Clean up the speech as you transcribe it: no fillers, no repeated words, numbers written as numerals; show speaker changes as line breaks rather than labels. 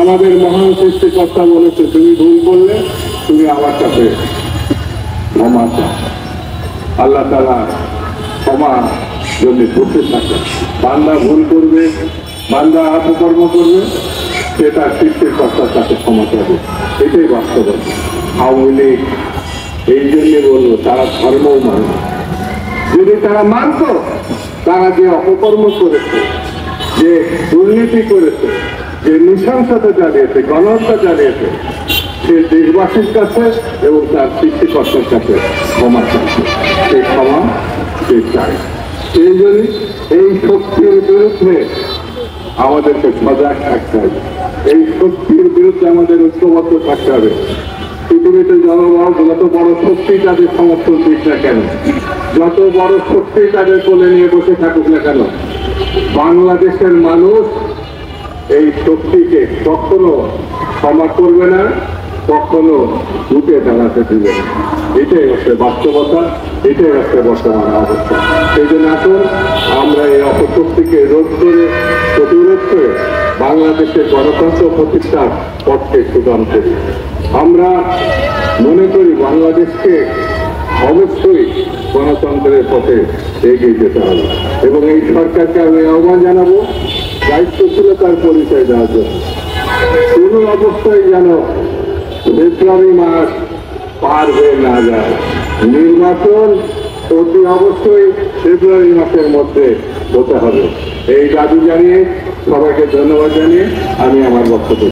আমাদের মহান সৃষ্টিকর্তা বলেছে, তুমি ভুল করলে তুমি আমার কাছে ক্ষমা চাও। আল্লাহ তাআলা ক্ষমা জন্য বসে থাকে। বান্দা ভুল করবে, বান্দা অপকর্ম করবে, সেটা সৃষ্টিকর্তার কাছে ক্ষমা চাবে। এটাই বাস্তবতা। আওয়ামী লীগ এই জন্য বলবো, তারা ধর্মও মানে। যদি তারা মানত, তারা যে অপকর্ম করেছে, যে দুর্নীতি করেছে, যে নৃশংসতা চালিয়েছে, গণহত্যা চালিয়েছে, সে দেশবাসীর কাছে এবং তার সৃষ্টিকর্তার কাছে ক্ষমা চাইছে। সেই ক্ষমা সে চায়। সেই জন্য এই শক্তির বিরুদ্ধে আমাদেরকে সজাগ থাকতে হবে। এই শক্তির বিরুদ্ধে আমাদের ঐক্যবদ্ধ থাকতে হবে। পৃথিবীতে যত বড় শক্তি তাদের সমর্থন দিক না কেন, যত বড় শক্তি তাদের কোলে নিয়ে বসে থাকুক না কেন, বাংলাদেশের মানুষ এই শক্তিকে কখনো ক্ষমা করবে না, কখনো উঠে দাঁড়াতে দিবে না। এটাই হচ্ছে বাস্তবতা, এটাই হচ্ছে বর্তমান অবস্থা। সেই জন্য আসুন আমরা এই অপশক্তিকে রোধ করে, প্রতিরোধ করে বাংলাদেশের গণতন্ত্র প্রতিষ্ঠার পথকে সুগম করি। আমরা মনে করি বাংলাদেশকে অবশ্যই গণতন্ত্রের পথে এগিয়ে যেতে হবে এবং এই সরকারকে আমি আহ্বান জানাবো দায়িত্বশীলতার পরিচয় দেওয়ার জন্য। কোনো অবস্থায় যেন ফেব্রুয়ারি মাস পার হয়ে না যায়। নির্বাচন অতি অবশ্যই ফেব্রুয়ারি মাসের মধ্যে হতে হবে। এই দাবি জানিয়ে সবাইকে ধন্যবাদ জানিয়ে আমি আমার বক্তব্য